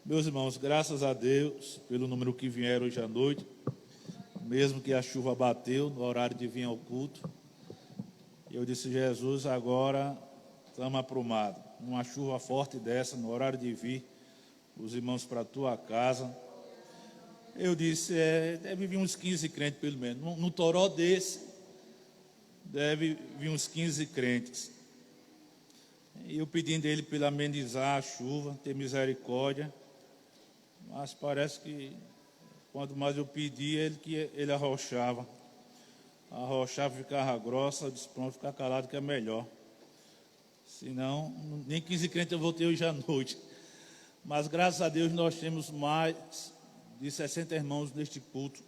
Meus irmãos, graças a Deus pelo número que vieram hoje à noite, mesmo que a chuva bateu no horário de vir ao culto. Eu disse: Jesus, agora estamos aprumados. Uma chuva forte dessa, no horário de vir os irmãos para a tua casa. Eu disse: deve vir uns 15 crentes pelo menos. No toró desse, deve vir uns 15 crentes. E eu pedindo a ele para amenizar a chuva, ter misericórdia. Mas parece que quanto mais eu pedia, ele arrochava. Arrochava, ficava grossa. Eu disse: pronto, ficar calado que é melhor. Senão, nem 15 crentes eu voltei hoje à noite. Mas graças a Deus nós temos mais de 60 irmãos neste culto,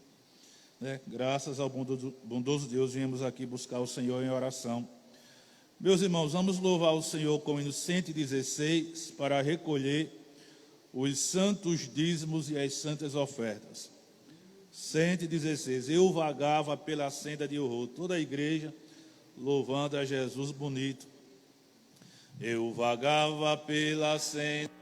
né? Graças ao bondoso Deus, viemos aqui buscar o Senhor em oração. Meus irmãos, vamos louvar o Senhor com o hino 116 para recolher os santos dízimos e as santas ofertas. 116. Eu vagava pela senda de horror. Toda a igreja louvando a Jesus bonito. Eu vagava pela senda.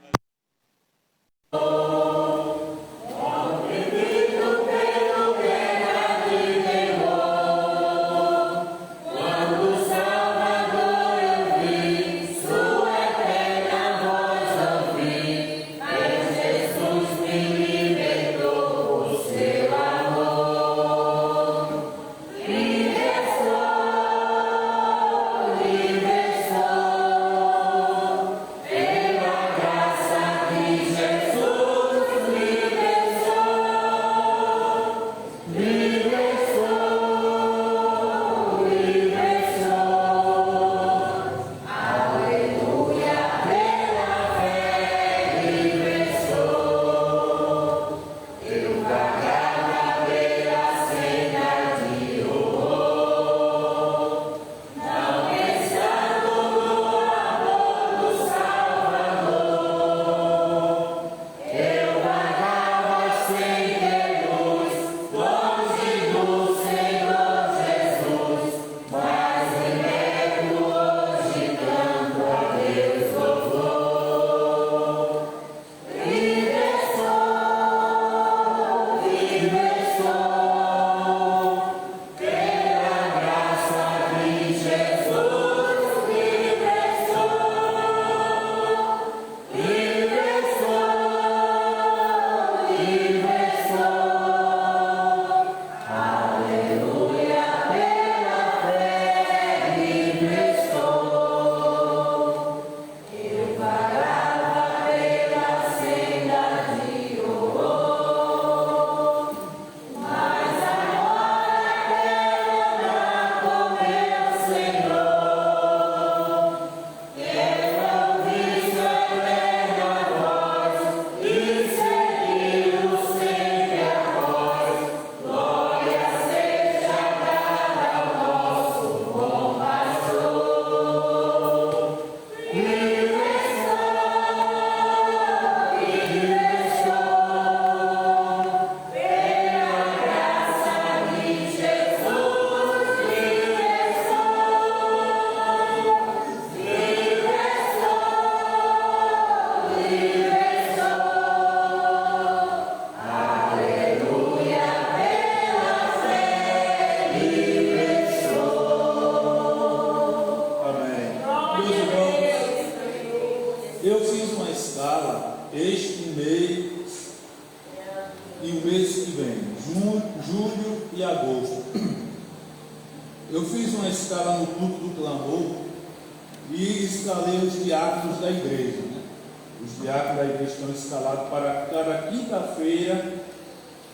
Eu fiz uma escala este mês e o mês que vem, julho e agosto. Eu fiz uma escala no culto do clamor e escalei os diáconos da igreja, né? Os diáconos da igreja estão escalados para cada quinta-feira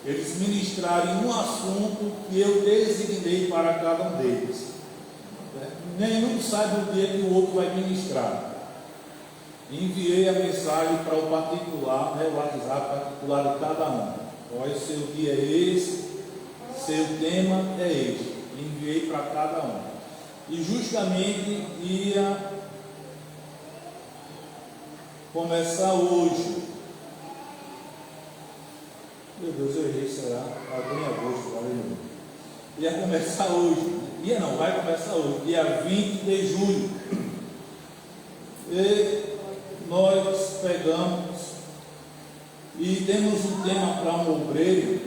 eles ministrarem um assunto que eu designei para cada um deles. Nenhum sabe o dia que o outro vai ministrar. Enviei a mensagem para o particular, né, o WhatsApp particular de cada um. Olha, seu dia é esse, seu tema é esse. Enviei para cada um. E justamente ia começar hoje. Meu Deus, eu errei, será? Agora em agosto, valeu. Ia começar hoje. Vai começar hoje, dia 20 de julho. E nós pegamos E temos um tema para um obreiro.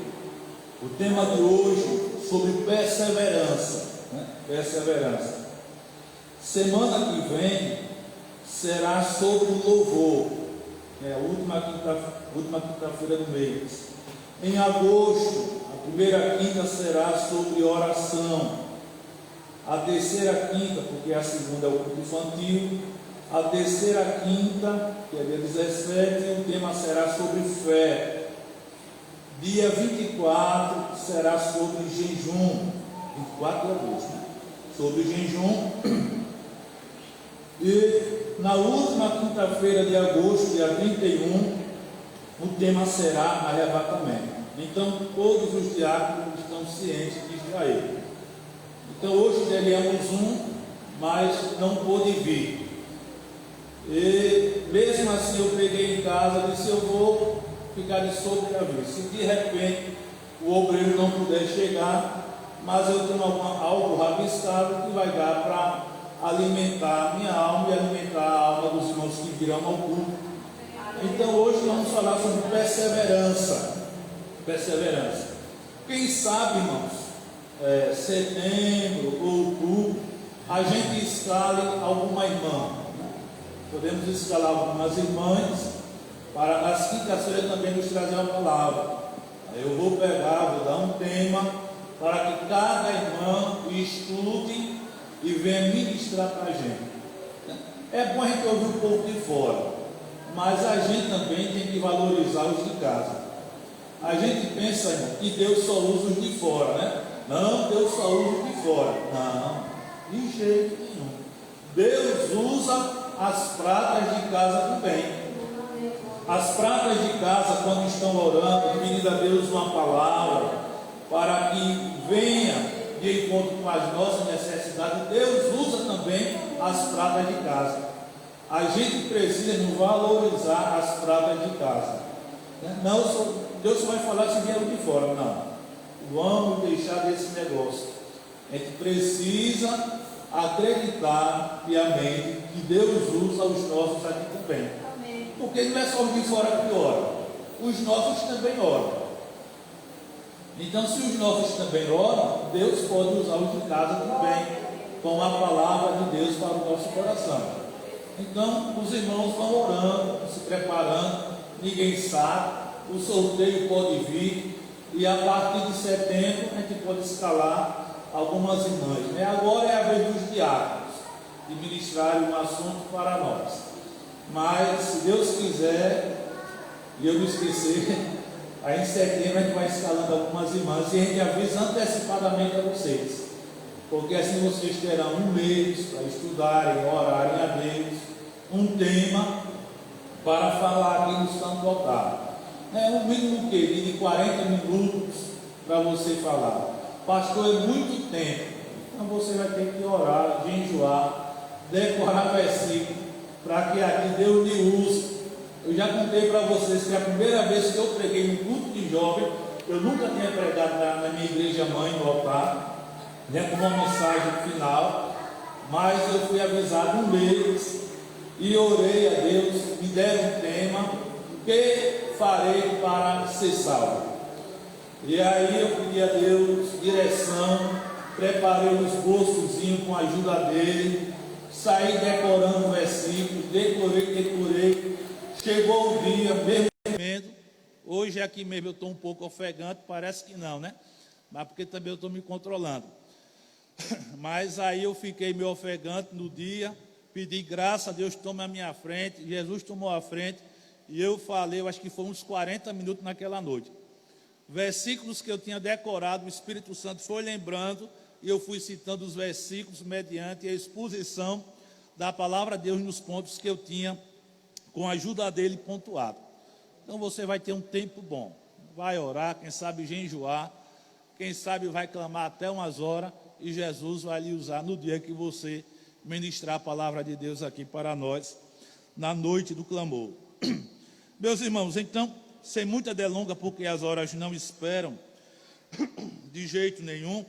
O tema de hoje sobre perseverança, né? Perseverança. Semana que vem será sobre o louvor, a última quinta-feira do mês. Em agosto, a primeira quinta será sobre oração. A terceira quinta, porque a segunda é o culto infantil. A terceira quinta, que é dia 17, o tema será sobre fé. Dia 24 será sobre jejum, 24 de agosto, né? Sobre jejum. E na última quinta-feira de agosto, dia 31, o tema será arrebatamento. Então todos os diáconos estão cientes disso aí. Então hoje teríamos mas não pôde vir. E mesmo assim eu peguei em casa e disse: eu vou ficar de sobreaviso. Se de repente o obreiro não puder chegar, mas eu tenho algo rabiscado que vai dar para alimentar a minha alma e alimentar a alma dos irmãos que virão ao culto. Então hoje vamos falar sobre perseverança. Perseverança. Quem sabe, irmãos, setembro, outubro, a gente escale alguma irmã. Podemos escalar algumas irmãs para nas quintas-feiras também nos trazer uma palavra. Eu vou dar um tema para que cada irmã estude e venha ministrar para a gente. É bom a gente ouvir um pouco de fora, mas a gente também tem que valorizar os de casa. A gente pensa, irmão, que Deus só usa os de fora, né? Não, Deus só usa os de fora. Não, de jeito nenhum. Deus usa as pratas de casa também. As pratas de casa, quando estão orando, pedindo a Deus uma palavra, para que venha de encontro com as nossas necessidades, Deus usa também as pratas de casa. A gente precisa valorizar as pratas de casa. Não, Deus só vai falar se vier de fora. Não, vamos deixar desse negócio. A gente precisa acreditar piamente que Deus usa os nossos aqui também. Amém. Porque não é só os de fora que oram, os nossos também oram. Então, se os nossos também oram, Deus pode usar os de casa também, com a palavra de Deus para o nosso coração. Então, os irmãos vão orando, se preparando, ninguém sabe, o sorteio pode vir, e a partir de setembro a gente pode escalar algumas irmãs, né? Agora é a vez dos diáconos de ministrarem um assunto para nós, mas se Deus quiser e eu não esquecer, aí em setembro a gente vai escalando algumas irmãs e a gente avisa antecipadamente a vocês, porque assim vocês terão um mês para estudarem, orarem a Deus, um tema para falar aqui no Santo Altar. É um mínimo de 40 minutos para você falar. Pastor, é muito tempo. Então você vai ter que orar, jejuar, decorar versículo, para que aqui Deus lhe use. Eu já contei para vocês que a primeira vez que eu preguei no culto de jovem, eu nunca tinha pregado na minha igreja mãe, no altar, né, com uma mensagem final, mas eu fui avisado um mês e orei a Deus, me deram um tema, que farei para ser salvo. E aí eu pedi a Deus direção, preparei um esboçozinho com a ajuda dele, saí decorando o versículo, decorei, chegou o dia, mesmo, hoje aqui mesmo eu estou um pouco ofegante, parece que não, né? Mas porque também eu estou me controlando. Mas aí eu fiquei meio ofegante no dia, pedi graça a Deus, toma a minha frente, Jesus tomou a frente, e eu falei, eu acho que foi uns 40 minutos naquela noite. Versículos que eu tinha decorado, o Espírito Santo foi lembrando, e eu fui citando os versículos mediante a exposição da palavra de Deus nos pontos que eu tinha, com a ajuda dele, pontuado. Então você vai ter um tempo bom, vai orar, quem sabe jejuar, quem sabe vai clamar até umas horas, e Jesus vai lhe usar no dia que você ministrar a palavra de Deus aqui para nós, na noite do clamor. Meus irmãos, então, sem muita delonga, porque as horas não esperam de jeito nenhum,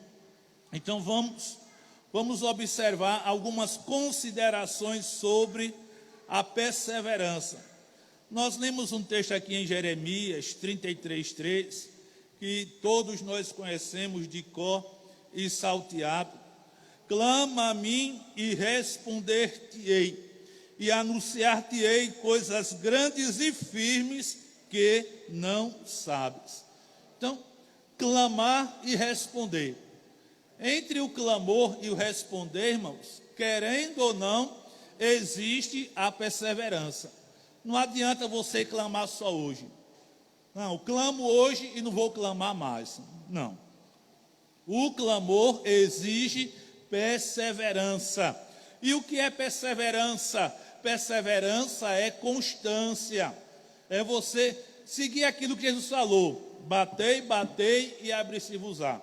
então vamos observar algumas considerações sobre a perseverança. Nós lemos um texto aqui em Jeremias 33:3, que todos nós conhecemos de cor e salteado. Clama a mim e responder-te-ei, e anunciar-te-ei coisas grandes e firmes que não sabes. Então, clamar e responder. Entre o clamor e o responder, irmãos, querendo ou não, existe a perseverança. Não adianta você clamar só hoje. Não, clamo hoje e não vou clamar mais. Não. O clamor exige perseverança. E o que é perseverança? Perseverança é constância. É você seguir aquilo que Jesus falou. Batei, batei e abri-se-vos-á.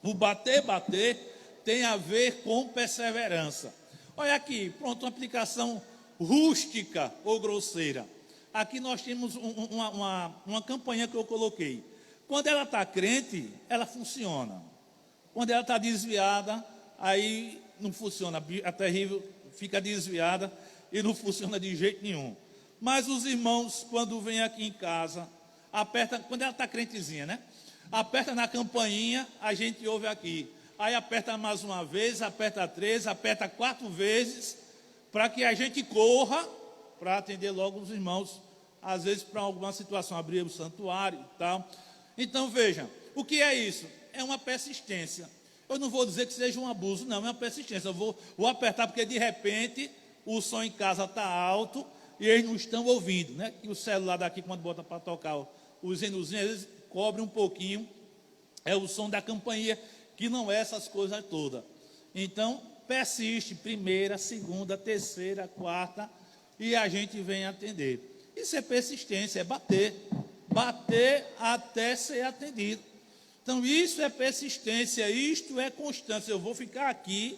O bater, bater tem a ver com perseverança. Olha aqui, pronto, uma aplicação rústica ou grosseira. Aqui nós temos uma campanha que eu coloquei. Quando ela está crente, ela funciona. Quando ela está desviada, aí não funciona. A terrível fica desviada e não funciona de jeito nenhum. Mas os irmãos, quando vêm aqui em casa, aperta, quando ela está crentezinha, né? Aperta na campainha, a gente ouve aqui. Aí aperta mais uma vez, aperta 3, aperta 4 vezes, para que a gente corra para atender logo os irmãos, às vezes para alguma situação, abrir o santuário e tal. Então veja, o que é isso? É uma persistência. Eu não vou dizer que seja um abuso, não, é uma persistência. Eu vou apertar porque de repente o som em casa está alto e eles não estão ouvindo, né? E o celular daqui, quando bota para tocar os hinos, eles cobrem um pouquinho, é o som da campainha, que não é essas coisas todas. Então, persiste, primeira, segunda, terceira, quarta, e a gente vem atender. Isso é persistência, é bater. Bater até ser atendido. Então, isso é persistência, isto é constância. Eu vou ficar aqui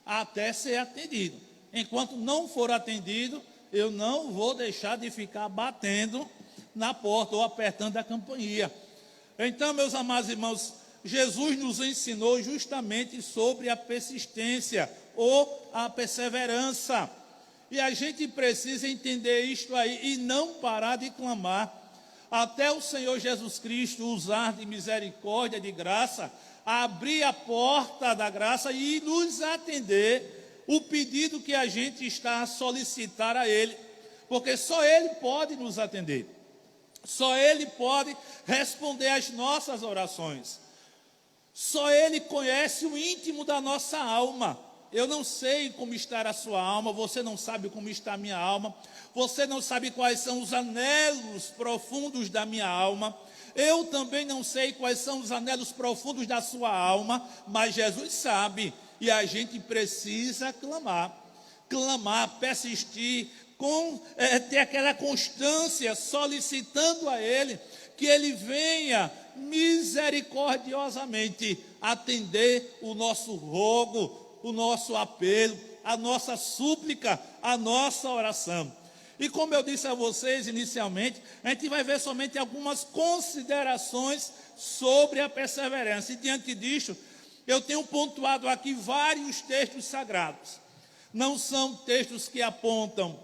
até ser atendido. Enquanto não for atendido, eu não vou deixar de ficar batendo na porta ou apertando a campainha. Então, meus amados irmãos, Jesus nos ensinou justamente sobre a persistência ou a perseverança. E a gente precisa entender isto aí e não parar de clamar até o Senhor Jesus Cristo usar de misericórdia, de graça, abrir a porta da graça e nos atender o pedido que a gente está a solicitar a Ele, porque só Ele pode nos atender, só Ele pode responder às nossas orações, só Ele conhece o íntimo da nossa alma. Eu não sei como está a sua alma, você não sabe como está a minha alma, você não sabe quais são os anelos profundos da minha alma, eu também não sei quais são os anelos profundos da sua alma, mas Jesus sabe, e a gente precisa clamar, persistir, ter aquela constância, solicitando a Ele, que Ele venha misericordiosamente atender o nosso rogo, o nosso apelo, a nossa súplica, a nossa oração. E como eu disse a vocês inicialmente, a gente vai ver somente algumas considerações sobre a perseverança. E diante disso, eu tenho pontuado aqui vários textos sagrados. Não são textos que apontam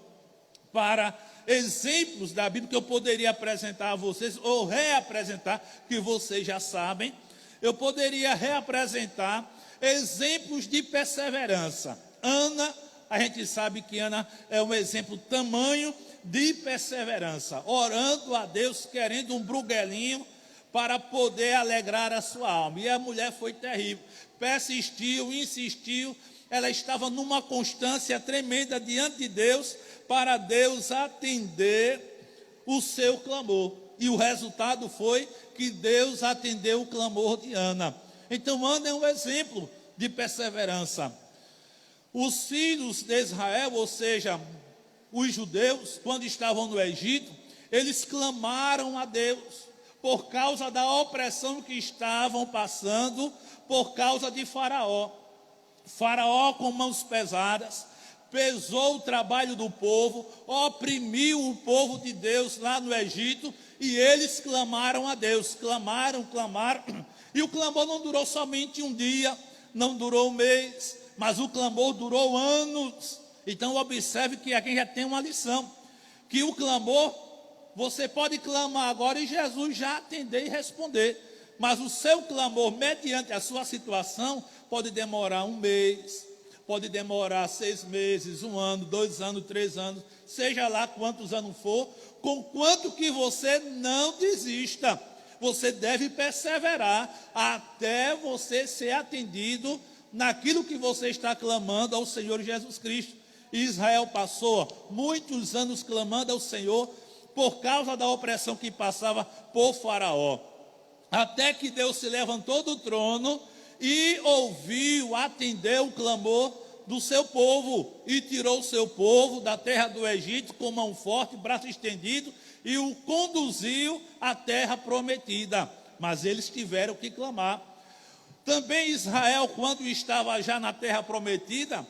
para exemplos da Bíblia que eu poderia apresentar a vocês, ou reapresentar, que vocês já sabem. Eu poderia reapresentar exemplos de perseverança. Ana, a gente sabe que Ana é um exemplo tamanho de perseverança, orando a Deus, querendo um bruguelinho para poder alegrar a sua alma. E a mulher foi terrível, persistiu, insistiu, ela estava numa constância tremenda diante de Deus, para Deus atender o seu clamor. E o resultado foi que Deus atendeu o clamor de Ana. Então, Ana é um exemplo de perseverança. Os filhos de Israel, ou seja, os judeus, quando estavam no Egito, eles clamaram a Deus por causa da opressão que estavam passando, por causa de Faraó. Faraó, com mãos pesadas, pesou o trabalho do povo, oprimiu o povo de Deus lá no Egito, e eles clamaram a Deus, clamaram, e o clamor não durou somente um dia, não durou um mês, mas o clamor durou anos. Então observe que aqui já tem uma lição, que o clamor você pode clamar agora e Jesus já atender e responder. Mas o seu clamor, mediante a sua situação, pode demorar 1 mês, pode demorar 6 meses, 1 ano, 2 anos, 3 anos, seja lá quantos anos for, conquanto que você não desista. Você deve perseverar até você ser atendido naquilo que você está clamando ao Senhor Jesus Cristo. Israel passou muitos anos clamando ao Senhor por causa da opressão que passava por Faraó. Até que Deus se levantou do trono e ouviu, atendeu o clamor do seu povo e tirou o seu povo da terra do Egito com mão forte, braço estendido e o conduziu à terra prometida. Mas eles tiveram que clamar. Também Israel, quando estava já na terra prometida,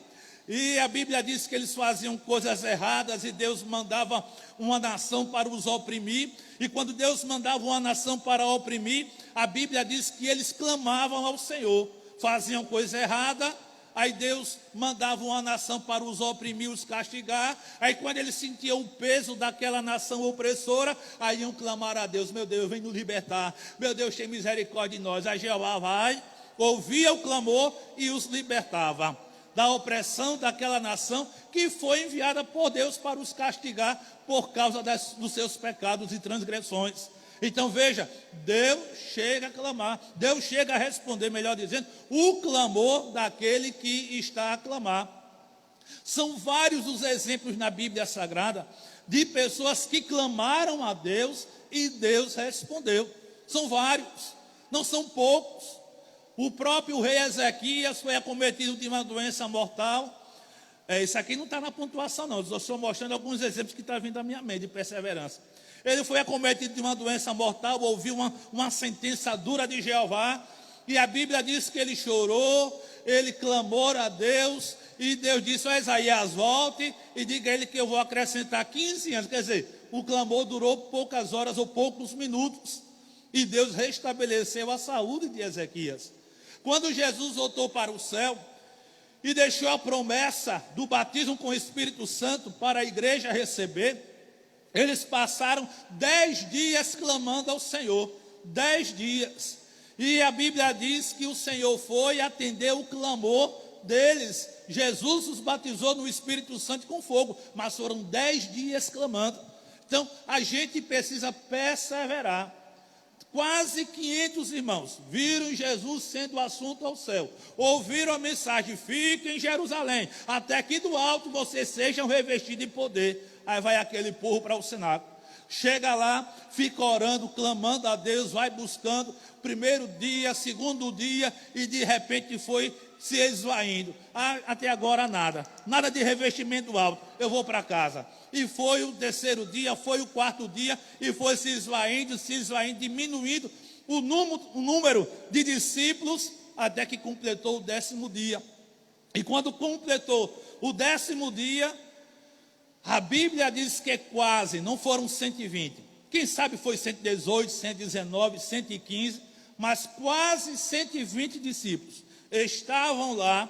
e a Bíblia diz que eles faziam coisas erradas e Deus mandava uma nação para os oprimir. E quando Deus mandava uma nação para oprimir, a Bíblia diz que eles clamavam ao Senhor. Faziam coisa errada, aí Deus mandava uma nação para os oprimir, os castigar. Aí quando eles sentiam o peso daquela nação opressora, aí iam clamar a Deus: meu Deus, vem nos libertar, meu Deus, tem misericórdia de nós. Aí Jeová vai, ouvia o clamor e os libertava da opressão daquela nação que foi enviada por Deus para os castigar por causa dos seus pecados e transgressões. Então veja, Deus chega a clamar, Deus chega a responder, melhor dizendo, o clamor daquele que está a clamar. São vários os exemplos na Bíblia Sagrada de pessoas que clamaram a Deus e Deus respondeu. São vários, não são poucos. O próprio rei Ezequias foi acometido de uma doença mortal. Isso aqui não está na pontuação não, eu estou mostrando alguns exemplos que estão vindo à minha mente de perseverança. Ele foi acometido de uma doença mortal, ouviu uma sentença dura de Jeová, e a Bíblia diz que ele chorou, ele clamou a Deus, e Deus disse: ó Isaías, volte e diga a ele que eu vou acrescentar 15 anos. Quer dizer, o clamor durou poucas horas ou poucos minutos, e Deus restabeleceu a saúde de Ezequias. Quando Jesus voltou para o céu e deixou a promessa do batismo com o Espírito Santo para a igreja receber, eles passaram 10 dias clamando ao Senhor, 10 dias. E a Bíblia diz que o Senhor foi atender o clamor deles. Jesus os batizou no Espírito Santo com fogo, mas foram 10 dias clamando. Então, a gente precisa perseverar. Quase 500 irmãos viram Jesus sendo assunto ao céu, ouviram a mensagem: fiquem em Jerusalém, até que do alto vocês sejam revestidos de poder. Aí vai aquele povo para o cenáculo, chega lá, fica orando, clamando a Deus, vai buscando, primeiro dia, segundo dia, e de repente foi se esvaindo. Até agora nada de revestimento alto, eu vou para casa. E foi o terceiro dia, foi o quarto dia, e foi se esvaindo, diminuindo o número de discípulos, até que completou o 10º dia. E quando completou o 10º dia, a Bíblia diz que quase, não foram 120, quem sabe foi 118, 119, 115, mas quase 120 discípulos estavam lá,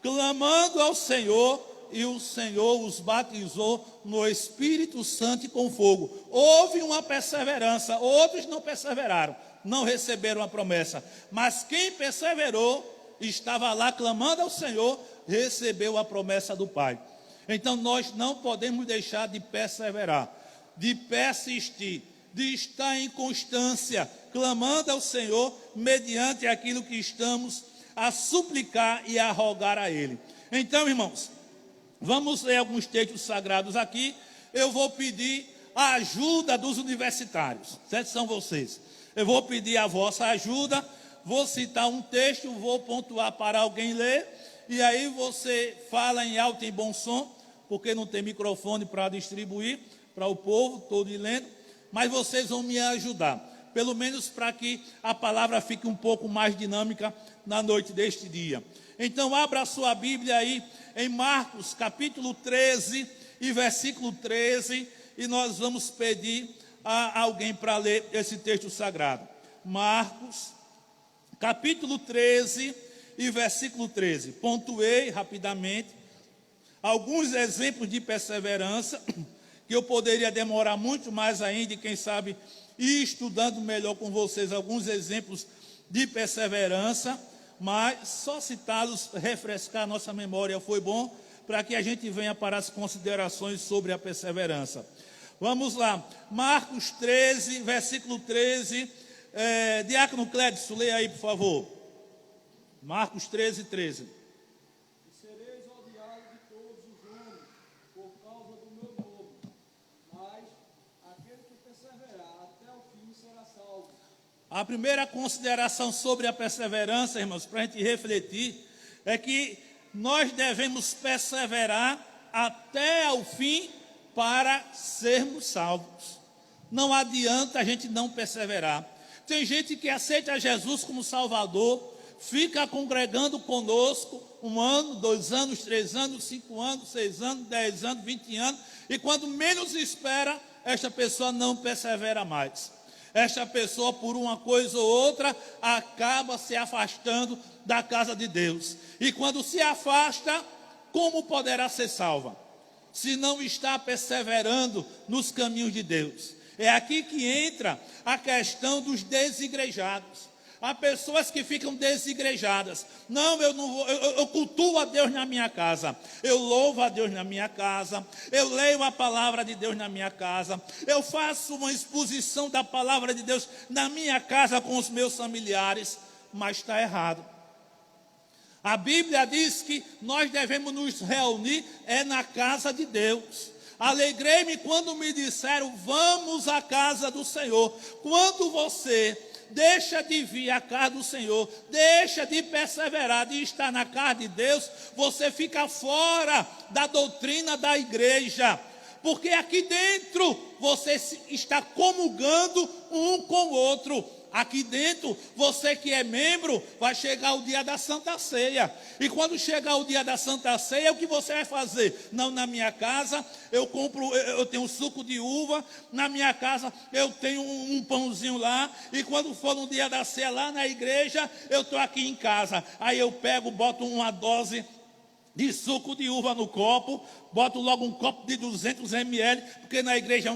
clamando ao Senhor, e o Senhor os batizou no Espírito Santo e com fogo. Houve uma perseverança, outros não perseveraram, não receberam a promessa, mas quem perseverou, estava lá clamando ao Senhor, recebeu a promessa do Pai. Então nós não podemos deixar de perseverar, de persistir, de estar em constância, clamando ao Senhor, mediante aquilo que estamos a suplicar e a rogar a Ele. Então, irmãos, vamos ler alguns textos sagrados aqui. Eu vou pedir a ajuda dos universitários, certo? São vocês. Eu vou pedir a vossa ajuda, vou citar um texto, vou pontuar para alguém ler, e aí você fala em alto e bom som, porque não tem microfone para distribuir para o povo todo e lendo, mas vocês vão me ajudar, pelo menos para que a palavra fique um pouco mais dinâmica na noite deste dia. Então abra a sua Bíblia aí em Marcos capítulo 13 e versículo 13, e nós vamos pedir a alguém para ler esse texto sagrado. Marcos capítulo 13 e versículo 13. Pontuei rapidamente alguns exemplos de perseverança que eu poderia demorar muito mais ainda, e quem sabe ir estudando melhor com vocês alguns exemplos de perseverança, mas só citá-los, refrescar a nossa memória foi bom, para que a gente venha para as considerações sobre a perseverança. Vamos lá, Marcos 13, versículo 13, Diácono Clédson, leia aí, por favor. Marcos 13, 13. Sereis odiados de todos os homens, por causa do meu nome, mas aquele que perseverar até o fim será salvo. A primeira consideração sobre a perseverança, irmãos, para a gente refletir, é que nós devemos perseverar até o fim para sermos salvos. Não adianta a gente não perseverar. Tem gente que aceita Jesus como Salvador, fica congregando conosco 1 ano, 2 anos, 3 anos, 5 anos, 6 anos, 10 anos, 20 anos, e quando menos espera, esta pessoa não persevera mais. Esta pessoa, por uma coisa ou outra, acaba se afastando da casa de Deus. E quando se afasta, como poderá ser salva? Se não está perseverando nos caminhos de Deus. É aqui que entra a questão dos desigrejados. Há pessoas que ficam desigrejadas. Não, eu não vou, eu cultuo a Deus na minha casa. Eu louvo a Deus na minha casa. Eu leio a palavra de Deus na minha casa. Eu faço uma exposição da palavra de Deus na minha casa com os meus familiares. Mas está errado. A Bíblia diz que nós devemos nos reunir na casa de Deus. Alegrei-me quando me disseram, vamos à casa do Senhor. Quando você deixa de vir à casa do Senhor, deixa de perseverar, de estar na casa de Deus, você fica fora da doutrina da igreja. Porque aqui dentro você está comungando um com o outro. Aqui dentro, você que é membro, vai chegar o dia da Santa Ceia. E quando chegar o dia da Santa Ceia, o que você vai fazer? Não, na minha casa, eu tenho suco de uva, na minha casa, eu tenho um pãozinho lá, e quando for no dia da ceia lá na igreja, eu estou aqui em casa. Aí eu pego, boto uma dose de suco de uva no copo, boto logo um copo de 200 ml, porque na igreja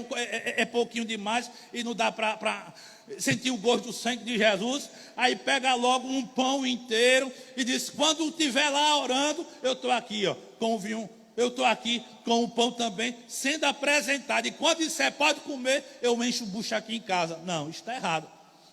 é pouquinho demais, e não dá para sentir o gosto do sangue de Jesus. Aí pega logo um pão inteiro e diz, quando estiver lá orando, eu estou aqui com o vinho, eu estou aqui com o pão também, sendo apresentado, e quando disser pode comer, eu encho o bucho aqui em casa. Não, isso está errado.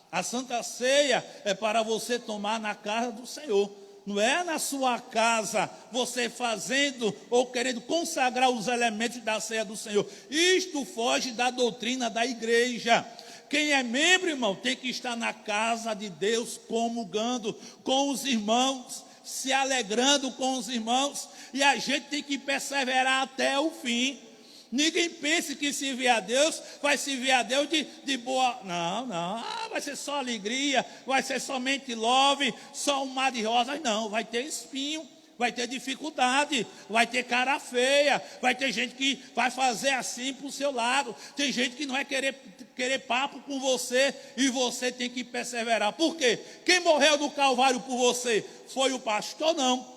A Santa Ceia é para você tomar na casa do Senhor. Não é na sua casa, você fazendo ou querendo consagrar os elementos da ceia do Senhor. Isto foge da doutrina da igreja. Quem é membro, irmão, tem que estar na casa de Deus, comungando com os irmãos, se alegrando com os irmãos. E a gente tem que perseverar até o fim. Ninguém pense que servir a Deus, vai servir a Deus de boa. Não. Vai ser só alegria, vai ser somente love, só um mar de rosas. Não, vai ter espinho, vai ter dificuldade, vai ter cara feia, vai ter gente que vai fazer assim para o seu lado. Tem gente que não vai querer papo com você, e você tem que perseverar. Por quê? Quem morreu no Calvário por você foi o pastor? Não.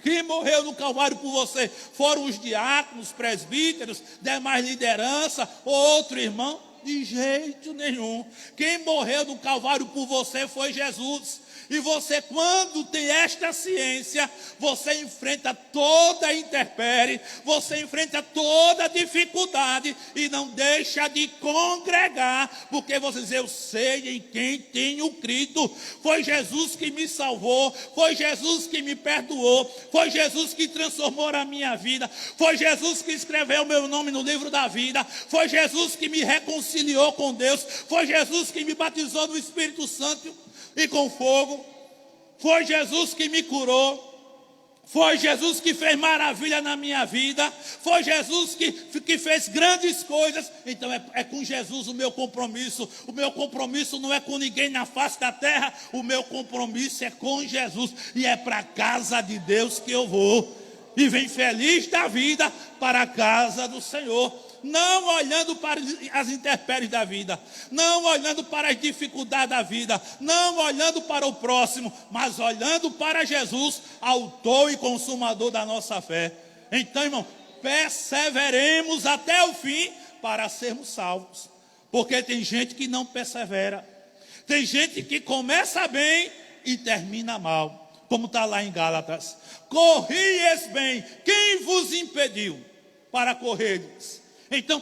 Quem morreu no Calvário por você foram os diáconos, presbíteros, demais liderança, outro irmão? De jeito nenhum. Quem morreu no Calvário por você foi Jesus. E você, quando tem esta ciência, você enfrenta toda a intempérie, você enfrenta toda a dificuldade e não deixa de congregar, porque você diz, eu sei em quem tenho crido. Foi Jesus que me salvou, foi Jesus que me perdoou, foi Jesus que transformou a minha vida, foi Jesus que escreveu meu nome no livro da vida, foi Jesus que me reconciliou com Deus, foi Jesus que me batizou no Espírito Santo e com fogo, foi Jesus que me curou, foi Jesus que fez maravilha na minha vida, foi Jesus que fez grandes coisas. Então é com Jesus o meu compromisso não é com ninguém na face da terra, o meu compromisso é com Jesus, e é para a casa de Deus que eu vou, e vem feliz da vida para a casa do Senhor. Não olhando para as intempéries da vida, não olhando para as dificuldades da vida, não olhando para o próximo, mas olhando para Jesus, autor e consumador da nossa fé. Então, irmão, perseveremos até o fim para sermos salvos. Porque tem gente que não persevera. Tem gente que começa bem e termina mal. Como está lá em Gálatas. Corrieis bem, quem vos impediu para correres? Então,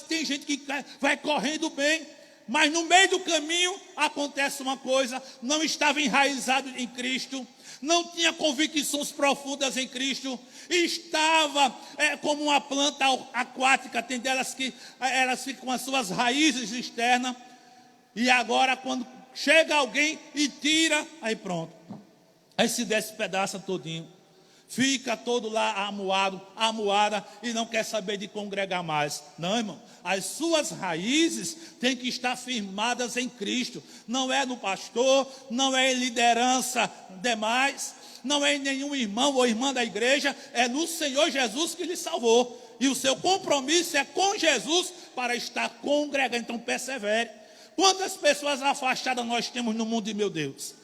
tem gente que vai correndo bem, mas no meio do caminho acontece uma coisa: não estava enraizado em Cristo, não tinha convicções profundas em Cristo, estava como uma planta aquática, tem delas que elas ficam com as suas raízes externas, e agora quando chega alguém e tira, aí pronto, aí se despedaça todinho. Fica todo lá amuada e não quer saber de congregar mais. Não, irmão. As suas raízes têm que estar firmadas em Cristo. Não é no pastor, não é em liderança demais, não é em nenhum irmão ou irmã da igreja. É no Senhor Jesus que lhe salvou. E o seu compromisso é com Jesus para estar congregando. Então persevere. Quantas pessoas afastadas nós temos no mundo de meu Deus?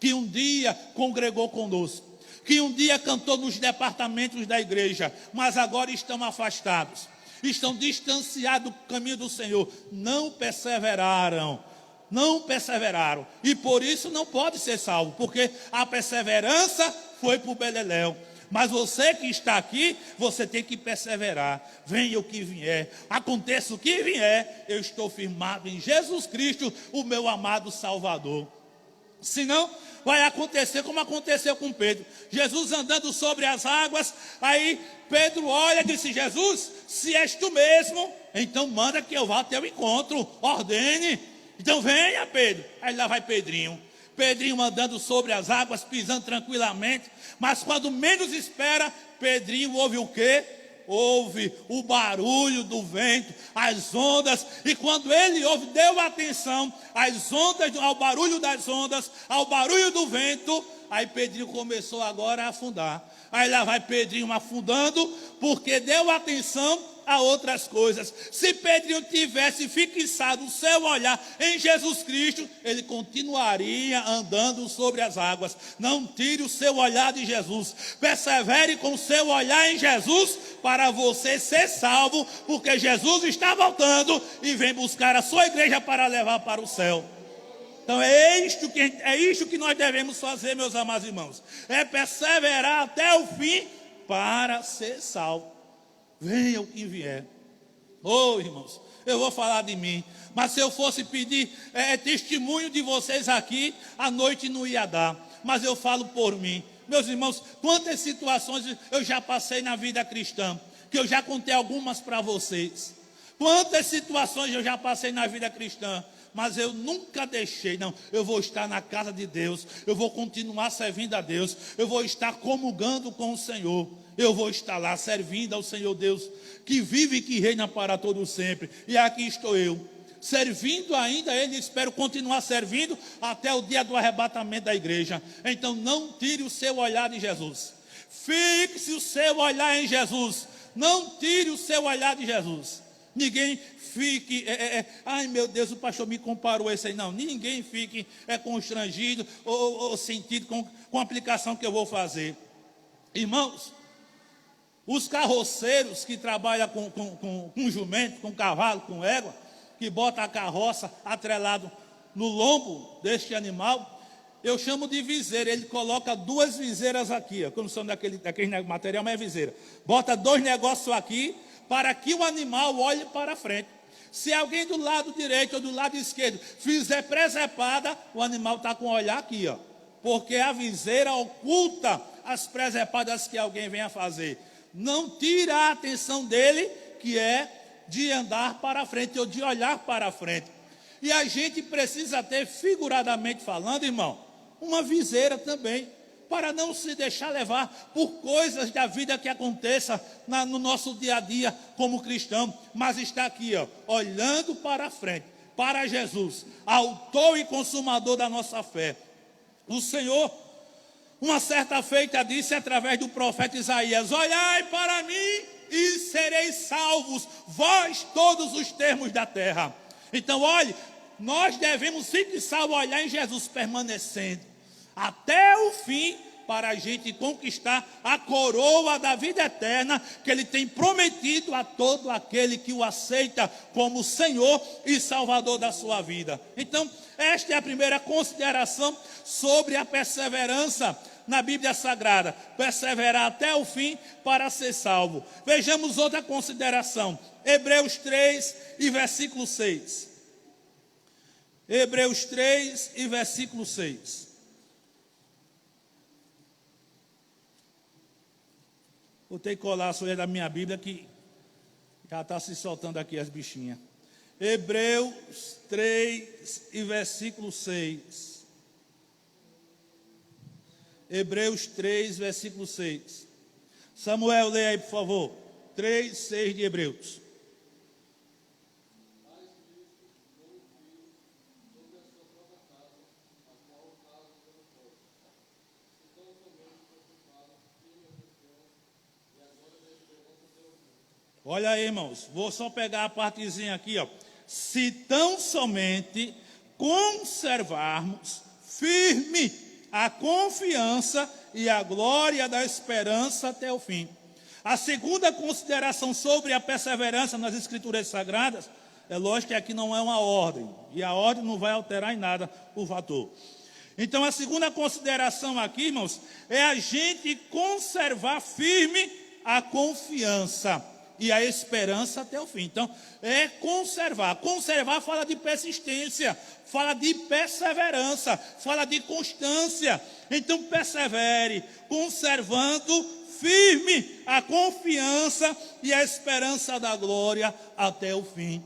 Que um dia congregou conosco, que um dia cantou nos departamentos da igreja, mas agora estão afastados, estão distanciados do caminho do Senhor, não perseveraram, e por isso não pode ser salvo, porque a perseverança foi para o beleléu. Mas você que está aqui, você tem que perseverar, venha o que vier, aconteça o que vier, eu estou firmado em Jesus Cristo, o meu amado Salvador. Senão vai acontecer como aconteceu com Pedro. Jesus andando sobre as águas, aí Pedro olha e disse: Jesus, se és tu mesmo, então manda que eu vá ao teu encontro, ordene, então venha Pedro. Aí lá vai Pedrinho andando sobre as águas, pisando tranquilamente, mas quando menos espera, Pedrinho ouve o quê? Ouve o barulho do vento, as ondas, e quando ele ouve, deu atenção às ondas, ao barulho das ondas, ao barulho do vento, aí Pedrinho começou agora a afundar. Aí lá vai Pedrinho afundando, porque deu atenção a outras coisas. Se Pedrinho tivesse fixado o seu olhar em Jesus Cristo, ele continuaria andando sobre as águas. Não tire o seu olhar de Jesus, persevere com o seu olhar em Jesus, para você ser salvo, porque Jesus está voltando e vem buscar a sua igreja para levar para o céu. Então é isto que nós devemos fazer, meus amados irmãos, é perseverar até o fim para ser salvo. Venha o que vier. Irmãos, eu vou falar de mim, mas se eu fosse pedir testemunho de vocês aqui, a noite não ia dar, mas eu falo por mim. Meus irmãos, quantas situações eu já passei na vida cristã, que eu já contei algumas para vocês. Quantas situações eu já passei na vida cristã, mas eu nunca deixei, não, eu vou estar na casa de Deus, eu vou continuar servindo a Deus, eu vou estar comungando com o Senhor, eu vou estar lá servindo ao Senhor Deus, que vive e que reina para todo sempre, e aqui estou eu, servindo ainda Ele, espero continuar servindo até o dia do arrebatamento da igreja. Então não tire o seu olhar de Jesus, fixe o seu olhar em Jesus, não tire o seu olhar de Jesus. Ninguém fique, ai meu Deus, o pastor me comparou a esse aí. Não, ninguém fique constrangido ou sentido com a aplicação que eu vou fazer. Irmãos, os carroceiros que trabalham com jumento, com cavalo, com égua, que bota a carroça atrelado no lombo deste animal, eu chamo de viseira. Ele coloca duas viseiras aqui, como são daquele material, mas é viseira. Bota dois negócios aqui, para que o animal olhe para frente. Se alguém do lado direito ou do lado esquerdo fizer presepada, o animal está com o olhar aqui, ó, porque a viseira oculta as presepadas que alguém venha fazer. Não tira a atenção dele, que é de andar para frente ou de olhar para frente. E a gente precisa ter, figuradamente falando, irmão, uma viseira também, para não se deixar levar por coisas da vida que aconteça no nosso dia a dia como cristão, mas está aqui, ó, olhando para frente, para Jesus, autor e consumador da nossa fé. O Senhor, uma certa feita, disse através do profeta Isaías: olhai para mim e sereis salvos, vós todos os termos da terra. Então olhe, nós devemos fixar o olhar em Jesus, permanecendo até o fim para a gente conquistar a coroa da vida eterna que Ele tem prometido a todo aquele que o aceita como Senhor e Salvador da sua vida. Então, esta é a primeira consideração sobre a perseverança na Bíblia Sagrada. Perseverar até o fim para ser salvo. Vejamos outra consideração. Hebreus 3 e versículo 6. Hebreus 3 e versículo 6. Vou ter que colar a folha da minha Bíblia que já está se soltando aqui as bichinhas. Hebreus 3 e versículo 6. Hebreus 3, versículo 6. Samuel, leia aí, por favor. 3, 6 de Hebreus. Olha aí, irmãos, vou só pegar a partezinha aqui, ó. Se tão somente conservarmos firme a confiança e a glória da esperança até o fim. A segunda consideração sobre a perseverança nas Escrituras Sagradas, é lógico que aqui não é uma ordem, e a ordem não vai alterar em nada o fator. Então a segunda consideração aqui, irmãos, é a gente conservar firme a confiança e a esperança até o fim. Então, é conservar. Conservar fala de persistência, fala de perseverança, fala de constância. Então, persevere, conservando firme a confiança e a esperança da glória até o fim.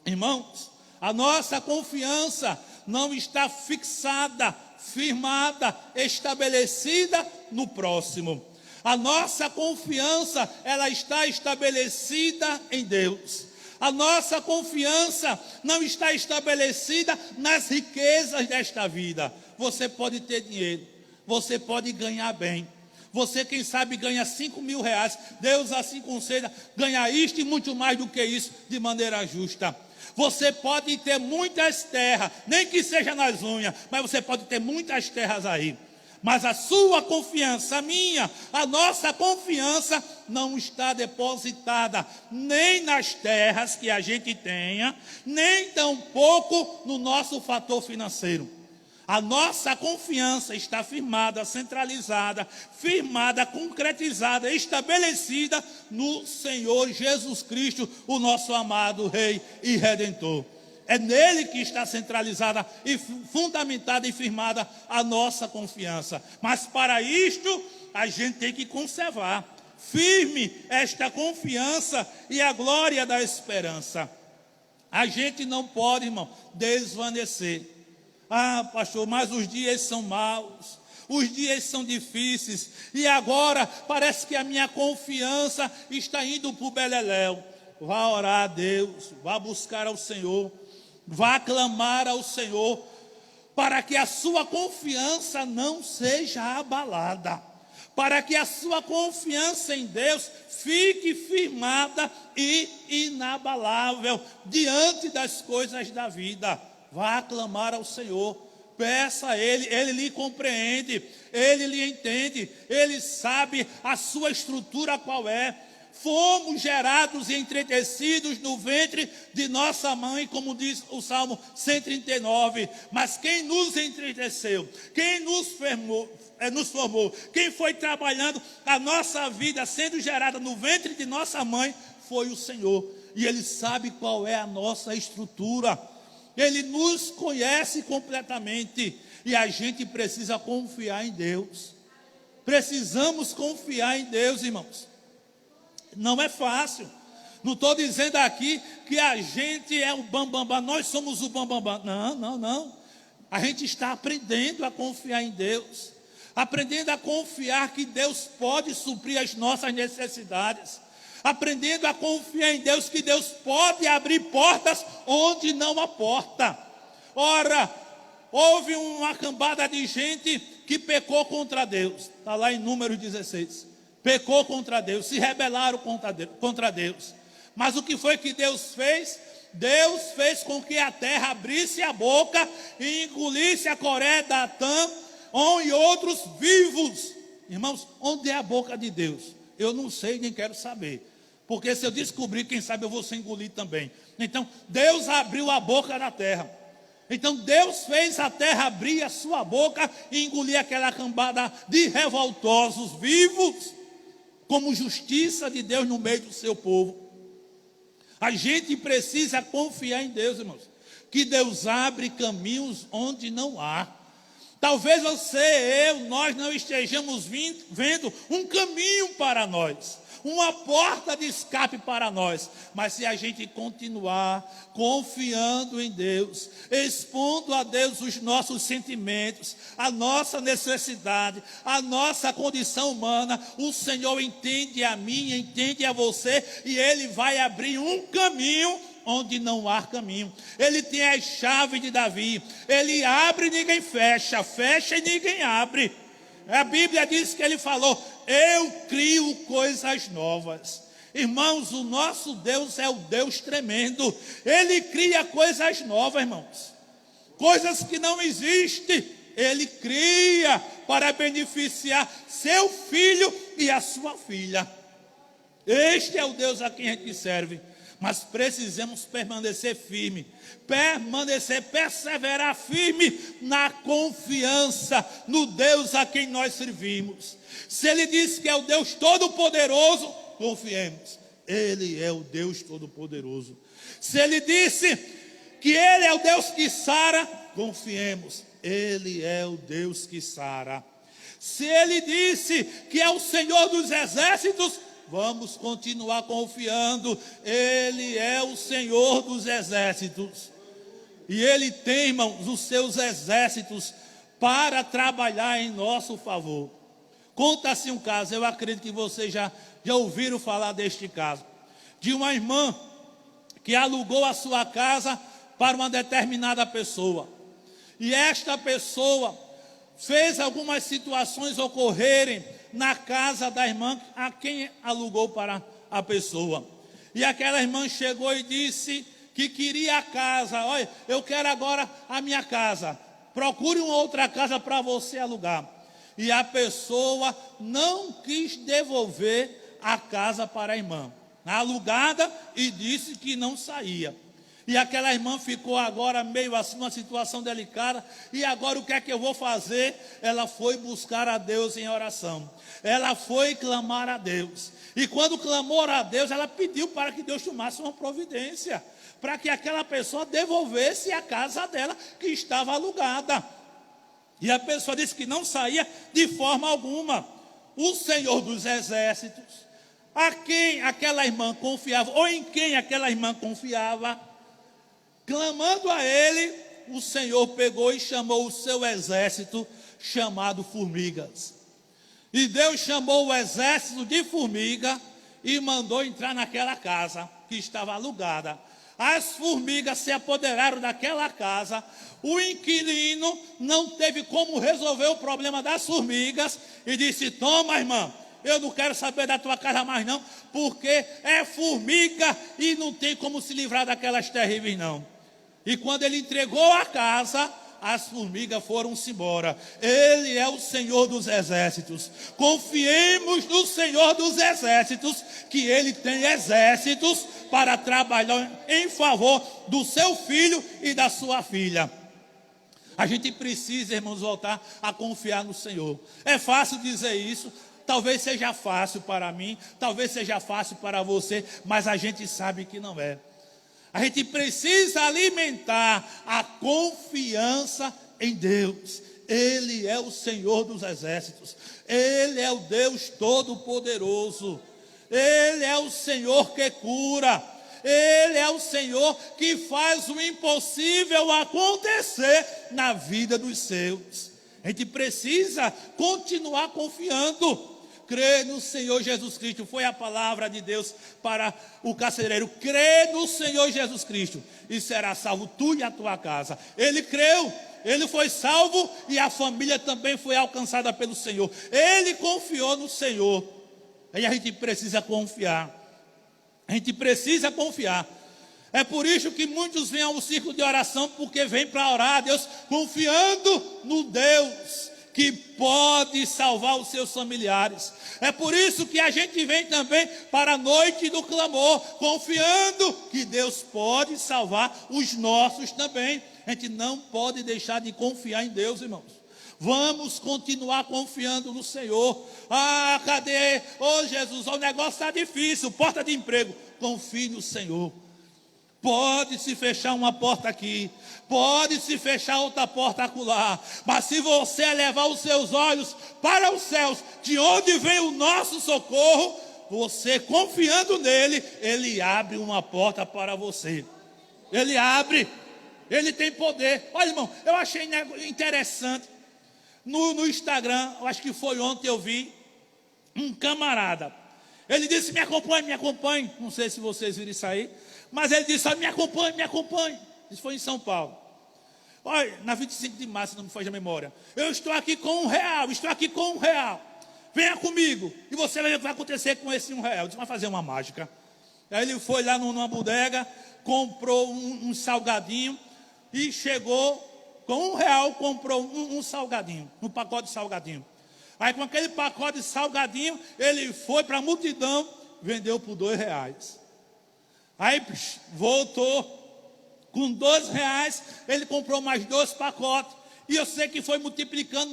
Irmãos, a nossa confiança não está fixada, firmada, estabelecida no próximo. A nossa confiança, ela está estabelecida em Deus. A nossa confiança não está estabelecida nas riquezas desta vida. Você pode ter dinheiro, você pode ganhar bem. Você, quem sabe, ganha 5 mil reais. Deus assim conceda ganhar isto e muito mais do que isso de maneira justa. Você pode ter muitas terras, nem que seja nas unhas, mas você pode ter muitas terras aí. Mas a sua confiança, a minha, a nossa confiança não está depositada nem nas terras que a gente tenha, nem tampouco no nosso fator financeiro. A nossa confiança está firmada, centralizada, firmada, concretizada, estabelecida no Senhor Jesus Cristo, o nosso amado Rei e Redentor. É nele que está centralizada e fundamentada e firmada a nossa confiança. Mas para isto, a gente tem que conservar firme esta confiança e a glória da esperança. A gente não pode, irmão, desvanecer. Ah, pastor, mas os dias são maus, os dias são difíceis, e agora parece que a minha confiança está indo para o beleléu. Vá orar a Deus, vá buscar ao Senhor, vá clamar ao Senhor, para que a sua confiança não seja abalada, para que a sua confiança em Deus fique firmada e inabalável diante das coisas da vida. Vá clamar ao Senhor, peça a Ele, Ele lhe compreende, Ele lhe entende, Ele sabe a sua estrutura qual é. Fomos gerados e entretecidos no ventre de nossa mãe, como diz o Salmo 139. Mas quem nos entreteceu, quem nos formou, quem foi trabalhando a nossa vida, sendo gerada no ventre de nossa mãe, foi o Senhor. E Ele sabe qual é a nossa estrutura. Ele nos conhece completamente. E a gente precisa confiar em Deus. Precisamos confiar em Deus, irmãos. Não é fácil. Não estou dizendo aqui que a gente é o bambambam, nós somos o bambambam. Não. A gente está aprendendo a confiar em Deus. Aprendendo a confiar que Deus pode suprir as nossas necessidades. Aprendendo a confiar em Deus, que Deus pode abrir portas onde não há porta. Ora, houve uma cambada de gente que pecou contra Deus. Está lá em Números 16. Pecou contra Deus, se rebelaram contra Deus. Mas o que foi que Deus fez? Deus fez com que a terra abrisse a boca e engolisse a Coré, Datã, e outros vivos. Irmãos, onde é a boca de Deus? Eu não sei, nem quero saber. Porque se eu descobrir, quem sabe eu vou ser engolido também. Então, Deus abriu a boca da terra. Então, Deus fez a terra abrir a sua boca e engolir aquela cambada de revoltosos vivos, como justiça de Deus no meio do seu povo. A gente precisa confiar em Deus, irmãos, que Deus abre caminhos onde não há. Talvez você, nós não estejamos vendo um caminho para nós, uma porta de escape para nós, mas se a gente continuar confiando em Deus, expondo a Deus os nossos sentimentos, a nossa necessidade, a nossa condição humana, o Senhor entende a mim, entende a você, e Ele vai abrir um caminho onde não há caminho. Ele tem as chaves de Davi. Ele abre e ninguém fecha, fecha e ninguém abre. A Bíblia diz que ele falou: eu crio coisas novas. Irmãos, o nosso Deus é o Deus tremendo. Ele cria coisas novas, irmãos. Coisas que não existem, Ele cria para beneficiar seu filho e a sua filha. Este é o Deus a quem a gente serve. Mas precisamos permanecer firme, perseverar firme na confiança no Deus a quem nós servimos. Se Ele diz que é o Deus Todo-Poderoso, confiemos, Ele é o Deus Todo-Poderoso. Se Ele disse que Ele é o Deus que sara, confiemos, Ele é o Deus que sara. Se Ele disse que é o Senhor dos exércitos, vamos continuar confiando, Ele é o Senhor dos exércitos. E Ele tem, irmãos, os seus exércitos para trabalhar em nosso favor. Conta-se um caso, eu acredito que vocês já ouviram falar deste caso, de uma irmã que alugou a sua casa para uma determinada pessoa. E esta pessoa fez algumas situações ocorrerem na casa da irmã a quem alugou para a pessoa. E aquela irmã chegou e disse que queria a casa. Olha, eu quero agora a minha casa. Procure uma outra casa para você alugar. E a pessoa não quis devolver a casa para a irmã alugada e disse que não saía. E aquela irmã ficou agora meio assim, uma situação delicada. E agora o que é que eu vou fazer? Ela foi buscar a Deus em oração. Ela foi clamar a Deus. E quando clamou a Deus, ela pediu para que Deus tomasse uma providência, para que aquela pessoa devolvesse a casa dela que estava alugada. E a pessoa disse que não saía de forma alguma. O Senhor dos exércitos, a quem aquela irmã confiava, ou em quem aquela irmã confiava, clamando a Ele, o Senhor pegou e chamou o seu exército, chamado formigas. E Deus chamou o exército de formiga e mandou entrar naquela casa que estava alugada. As formigas se apoderaram daquela casa. O inquilino não teve como resolver o problema das formigas e disse: toma, irmã, eu não quero saber da tua casa mais não, porque é formiga e não tem como se livrar daquelas terríveis não. E quando ele entregou a casa, as formigas foram-se embora. Ele é o Senhor dos exércitos. Confiemos no Senhor dos exércitos, que Ele tem exércitos para trabalhar em favor do seu filho e da sua filha. A gente precisa, irmãos, voltar a confiar no Senhor. É fácil dizer isso. Talvez seja fácil para mim, talvez seja fácil para você, mas a gente sabe que não é. A gente precisa alimentar a confiança em Deus. Ele é o Senhor dos exércitos. Ele é o Deus Todo-Poderoso. Ele é o Senhor que cura. Ele é o Senhor que faz o impossível acontecer na vida dos seus. A gente precisa continuar confiando. Crê no Senhor Jesus Cristo. Foi a palavra de Deus para o carcereiro. Crê no Senhor Jesus Cristo e será salvo tu e a tua casa. Ele creu, ele foi salvo e a família também foi alcançada pelo Senhor. Ele confiou no Senhor. E a gente precisa confiar. A gente precisa confiar. É por isso que muitos vêm ao círculo de oração, porque vêm para orar a Deus confiando no Deus que pode salvar os seus familiares. É por isso que a gente vem também para a noite do clamor, confiando que Deus pode salvar os nossos também. A gente não pode deixar de confiar em Deus, irmãos. Vamos continuar confiando no Senhor. Ah, cadê? Oh, Jesus, o negócio está difícil, porta de emprego. Confie no Senhor. Pode se fechar uma porta aqui, pode se fechar outra porta acolá, mas se você elevar os seus olhos para os céus, de onde vem o nosso socorro, você confiando nele, ele abre uma porta para você. Ele abre, ele tem poder. Olha, irmão, eu achei interessante. No Instagram, eu acho que foi ontem, eu vi um camarada. Ele disse: me acompanhe, me acompanhe. Não sei se vocês viram isso aí, mas ele disse: me acompanhe, me acompanhe. Isso foi em São Paulo. Olha, na 25 de março, não me foge a memória. Eu estou aqui com R$1, estou aqui com R$1. Venha comigo, e você vai ver o que vai acontecer com esse R$1. Eu disse: vai fazer uma mágica. Aí ele foi lá numa bodega, comprou um salgadinho e chegou com R$1, comprou um salgadinho, um pacote de salgadinho. Aí com aquele pacote de salgadinho, ele foi para a multidão, vendeu por R$2. Aí voltou, com R$2, ele comprou mais 2 pacotes. E eu sei que foi multiplicando,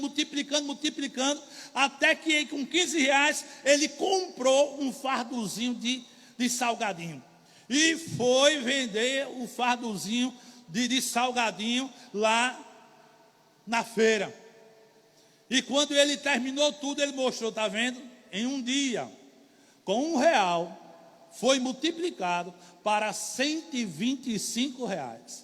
até que com R$15 ele comprou um fardozinho de salgadinho. E foi vender o fardozinho de salgadinho lá na feira. E quando ele terminou tudo, ele mostrou, está vendo? Em um dia, com R$1, foi multiplicado para R$125.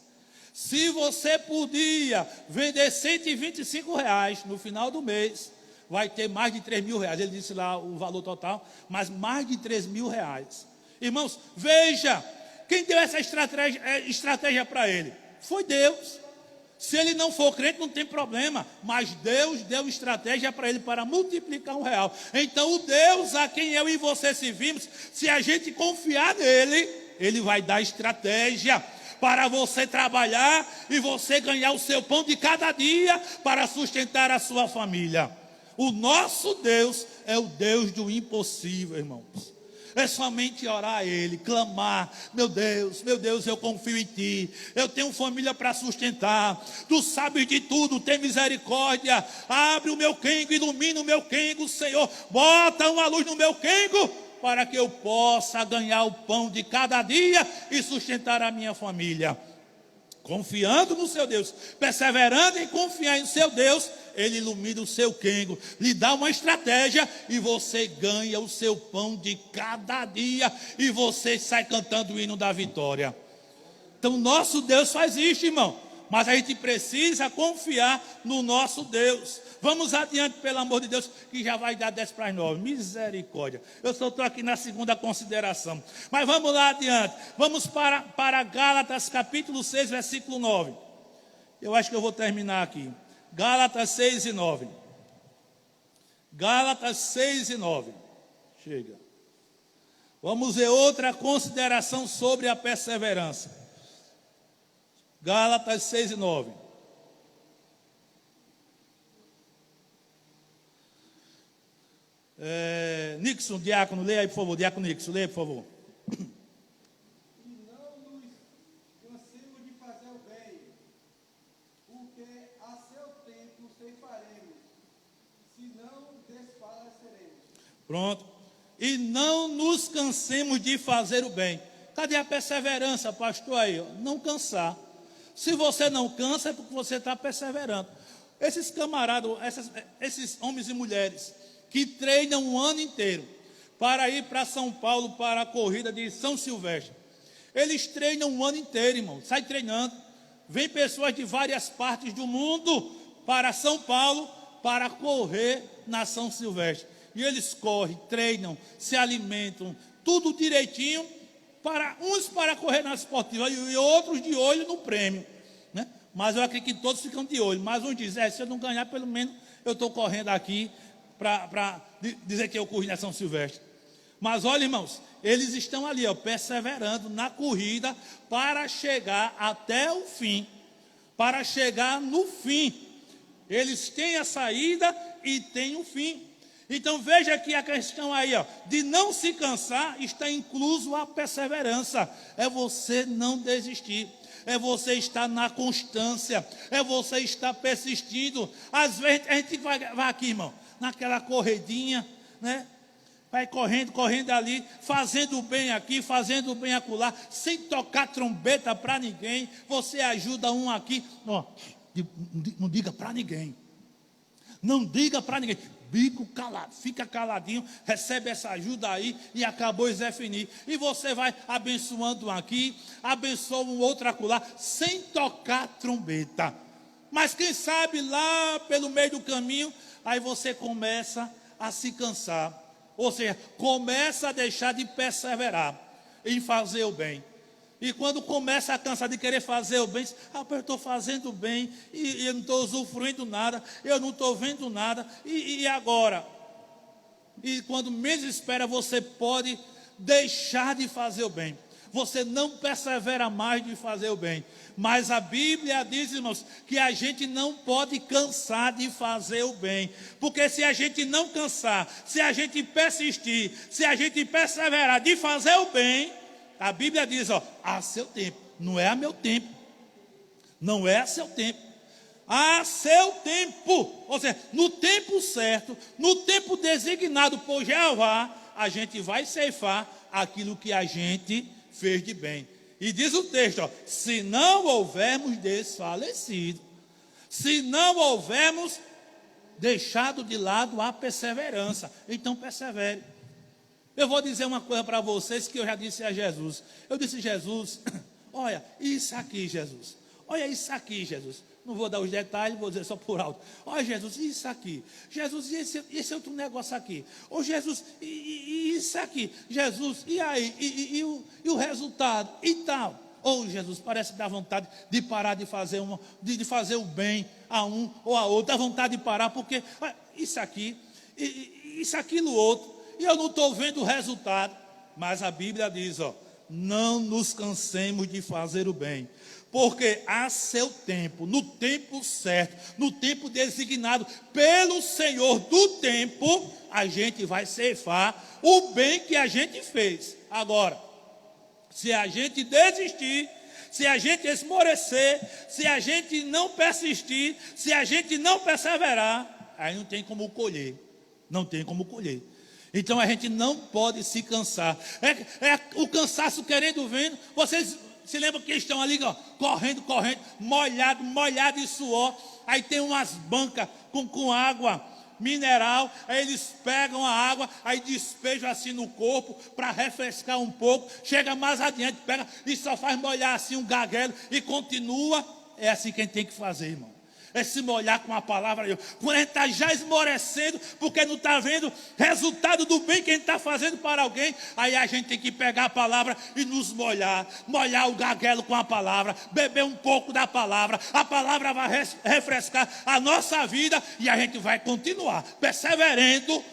Se você podia vender R$125 no final do mês, vai ter mais de R$3.000. Ele disse lá o valor total, mas mais de R$3.000. Irmãos, veja, quem deu essa estratégia para ele? Foi Deus. Se ele não for crente, não tem problema, mas Deus deu estratégia para ele para multiplicar R$1. Então o Deus a quem eu e você servimos, se a gente confiar nele, ele vai dar estratégia para você trabalhar e você ganhar o seu pão de cada dia para sustentar a sua família. O nosso Deus é o Deus do impossível, irmãos. É somente orar a Ele, clamar: meu Deus, eu confio em Ti, eu tenho família para sustentar, Tu sabes de tudo, tem misericórdia, abre o meu quengo, ilumina o meu quengo, Senhor, bota uma luz no meu quengo, para que eu possa ganhar o pão de cada dia e sustentar a minha família. Confiando no seu Deus, perseverando em confiar em seu Deus, Ele ilumina o seu quengo, lhe dá uma estratégia e você ganha o seu pão de cada dia e você sai cantando o hino da vitória. Então nosso Deus faz isso, irmão, mas a gente precisa confiar no nosso Deus. Vamos adiante, pelo amor de Deus, que já vai dar 10:09. Misericórdia. Eu só estou aqui na segunda consideração. Mas vamos lá adiante. Vamos para Gálatas capítulo 6, versículo 9. Eu acho que eu vou terminar aqui. Gálatas 6 e 9. Gálatas 6 e 9. Chega. Vamos ver outra consideração sobre a perseverança. Gálatas 6 e 9. Nixon, diácono, leia aí, por favor. Diácono Nixon, leia, por favor. E não nos cansemos de fazer o bem, porque a seu tempo ceifaremos, se não desfaleceremos. Pronto. E não nos cansemos de fazer o bem. Cadê a perseverança, pastor? Aí, ó? Não cansar. Se você não cansa, é porque você está perseverando. Esses camaradas, esses homens e mulheres que treinam um ano inteiro para ir para São Paulo para a corrida de São Silvestre. Eles treinam um ano inteiro, irmão. Sai treinando. Vem pessoas de várias partes do mundo para São Paulo para correr na São Silvestre. E eles correm, treinam, se alimentam, tudo direitinho, uns para correr na esportiva e outros de olho no prêmio, né? Mas eu acredito que todos ficam de olho. Mas uns dizem: se eu não ganhar, pelo menos eu estou correndo aqui para dizer que eu corri na São Silvestre. Mas olha, irmãos, eles estão ali, ó, perseverando na corrida para chegar até o fim, para chegar no fim. Eles têm a saída e têm o fim. Então veja que a questão aí, de não se cansar, está incluso a perseverança. É você não desistir. É você estar na constância. É você estar persistindo. Às vezes a gente vai aqui, irmão, naquela corredinha, né? Vai correndo, correndo ali, fazendo bem aqui, fazendo bem acolá, sem tocar trombeta para ninguém. Você ajuda um aqui, não diga para ninguém. Não diga para ninguém. Bico calado, fica caladinho, recebe essa ajuda aí e acabou Zé Fini. E você vai abençoando um aqui, abençoa um outro acolá, sem tocar trombeta. Mas quem sabe lá pelo meio do caminho, aí você começa a se cansar. Ou seja, começa a deixar de perseverar em fazer o bem. E quando começa a cansar de querer fazer o bem, eu estou fazendo bem, e eu não estou usufruindo nada, eu não estou vendo nada, e agora? E quando menos espera, você pode deixar de fazer o bem. Você não persevera mais de fazer o bem. Mas a Bíblia diz, irmãos, que a gente não pode cansar de fazer o bem. Porque se a gente não cansar, se a gente persistir, se a gente perseverar de fazer o bem, a Bíblia diz, a seu tempo, não é a meu tempo. Não é a seu tempo. A seu tempo. Ou seja, no tempo certo, no tempo designado por Jeová, a gente vai ceifar aquilo que a gente fez de bem. E diz o texto, se não houvermos desfalecido, se não houvermos deixado de lado a perseverança, então persevere. Eu vou dizer uma coisa para vocês que eu já disse a Jesus. Eu disse, Jesus, olha, isso aqui, Jesus. Olha isso aqui, Jesus. Não vou dar os detalhes, vou dizer só por alto. Olha, Jesus, isso aqui. Jesus, e esse outro negócio aqui. Ô, Jesus, e isso aqui. Jesus, e aí? E o resultado? E tal. Ô, Jesus, parece dar vontade de parar de fazer de fazer o bem a um ou a outro. Dá vontade de parar, porque isso aqui, isso, aquilo, outro. E eu não estou vendo o resultado. Mas a Bíblia diz, não nos cansemos de fazer o bem. Porque a seu tempo, no tempo certo, no tempo designado pelo Senhor do tempo, a gente vai ceifar o bem que a gente fez. Agora, se a gente desistir, se a gente esmorecer, se a gente não persistir, se a gente não perseverar, aí não tem como colher. Não tem como colher. Então a gente não pode se cansar. É o cansaço querendo vendo. Vocês se lembram que estão ali, correndo, molhado de suor. Aí tem umas bancas com água mineral. Aí eles pegam a água, aí despejam assim no corpo para refrescar um pouco. Chega mais adiante, pega e só faz molhar assim um gaguelo e continua. É assim que a gente tem que fazer, irmão. É se molhar com a palavra de Deus. Quando a gente está já esmorecendo, porque não está vendo resultado do bem que a gente está fazendo para alguém, aí a gente tem que pegar a palavra e nos molhar o gaguelo com a palavra, beber um pouco da palavra, a palavra vai refrescar a nossa vida e a gente vai continuar perseverando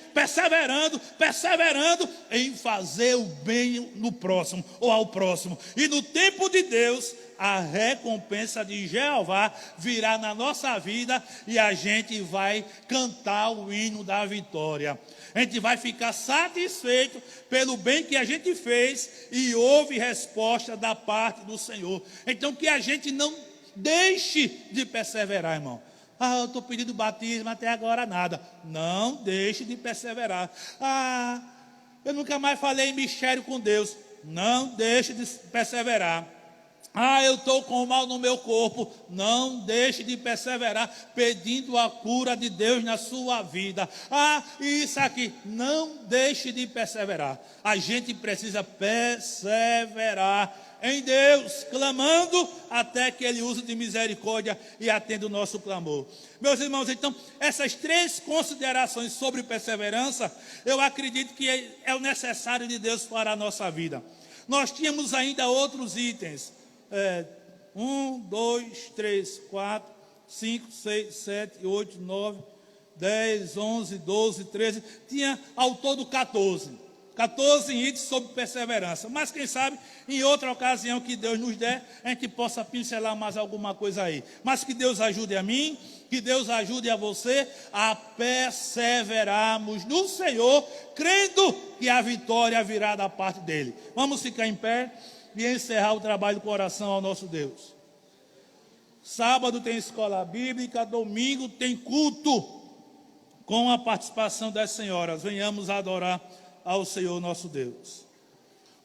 em fazer o bem no próximo ou ao próximo. E no tempo de Deus, a recompensa de Jeová virá na nossa vida e a gente vai cantar o hino da vitória. A gente vai ficar satisfeito pelo bem que a gente fez e houve resposta da parte do Senhor. Então que a gente não deixe de perseverar, irmão. Eu estou pedindo batismo, até agora nada. Não deixe de perseverar. Eu nunca mais falei em mistério com Deus. Não deixe de perseverar. Eu estou com mal no meu corpo. Não deixe de perseverar pedindo a cura de Deus na sua vida. Isso aqui. Não deixe de perseverar. A gente precisa perseverar em Deus, clamando até que Ele use de misericórdia e atenda o nosso clamor. Meus irmãos, então, essas 3 considerações sobre perseverança, eu acredito que é o necessário de Deus para a nossa vida. Nós tínhamos ainda outros itens. 1, 2, 3, 4, 5, 6, 7, 8, 9, 10, 11, 12, 13. Tinha ao todo 14. 14 itens sobre perseverança. Mas quem sabe, em outra ocasião que Deus nos der, a gente possa pincelar mais alguma coisa aí. Mas que Deus ajude a mim, que Deus ajude a você a perseverarmos no Senhor, crendo que a vitória virá da parte dEle. Vamos ficar em pé e encerrar o trabalho com oração ao nosso Deus. Sábado tem escola bíblica, domingo tem culto com a participação das senhoras. Venhamos adorar ao Senhor nosso Deus.